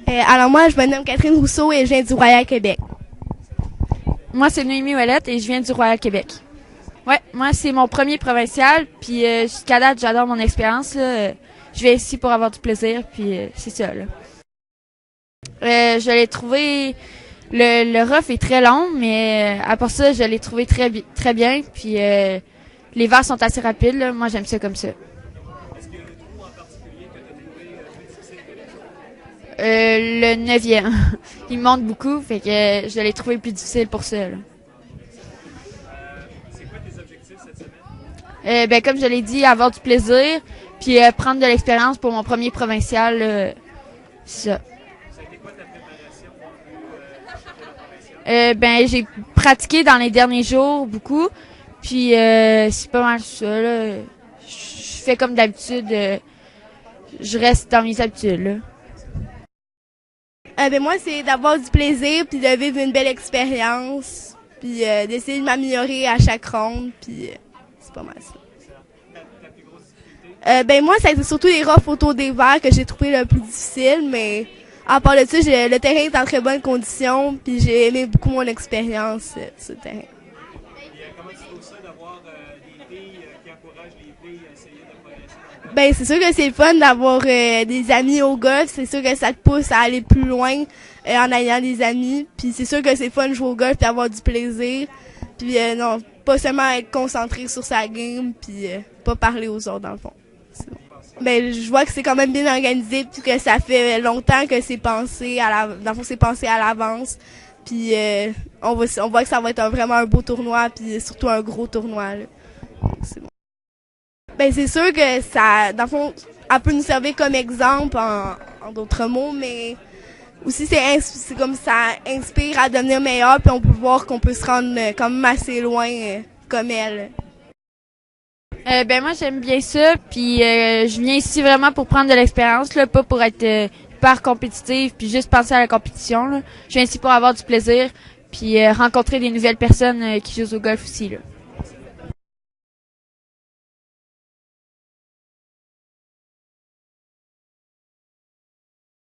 Alors moi, je me nomme Catherine Rousseau et je viens du Royal Québec. Moi, c'est Noémie Ouellette et je viens du Royal Québec. Ouais, moi, c'est mon premier provincial, puis jusqu'à date, j'adore mon expérience. Là. Je vais ici pour avoir du plaisir, puis c'est ça. Là. Je l'ai trouvé... Le rough est très long, mais à part ça, je l'ai trouvé très bien, puis les vagues sont assez rapides. Là. Moi, j'aime ça comme ça. Le 9e. Il monte beaucoup, fait que je l'ai trouvé plus difficile pour ça. Là. C'est quoi tes objectifs cette semaine? Ben, comme je l'ai dit, avoir du plaisir, puis prendre de l'expérience pour mon premier provincial. C'est ça. Ça a été quoi ta préparation? Ben, j'ai pratiqué dans les derniers jours beaucoup, puis c'est pas mal ça. Là. Je fais comme d'habitude. Je reste dans mes habitudes. Là. Moi, c'est d'avoir du plaisir, puis de vivre une belle expérience, puis d'essayer de m'améliorer à chaque ronde, puis c'est pas mal ça. Ta plus grosse difficulté? Moi, ça a été surtout les roughs autour des verres que j'ai trouvé le plus difficile, mais à part de ça, le terrain est en très bonne condition, puis j'ai aimé beaucoup mon expérience sur le terrain. Et comment tu trouves ça d'avoir des filles qui encouragent les filles à essayer de progresser? C'est sûr que c'est le fun d'avoir des amis au golf. C'est sûr que ça te pousse à aller plus loin en ayant des amis. Puis c'est sûr que c'est fun de jouer au golf et avoir du plaisir. Puis non, pas seulement être concentré sur sa game puis pas parler aux autres dans le fond. Bon. Je vois que c'est quand même bien organisé puis que ça fait longtemps que c'est pensé dans le fond, c'est pensé à l'avance. Puis on voit que ça va être vraiment un beau tournoi puis surtout un gros tournoi. Là. C'est bon. C'est sûr que ça, dans le fond, elle peut nous servir comme exemple en d'autres mots, mais aussi c'est comme ça inspire à devenir meilleur, puis on peut voir qu'on peut se rendre quand même assez loin comme elle. Moi j'aime bien ça, puis je viens ici vraiment pour prendre de l'expérience, là, pas pour être hyper compétitive, puis juste penser à la compétition. Là. Je viens ici pour avoir du plaisir, puis rencontrer des nouvelles personnes qui jouent au golf aussi. Là.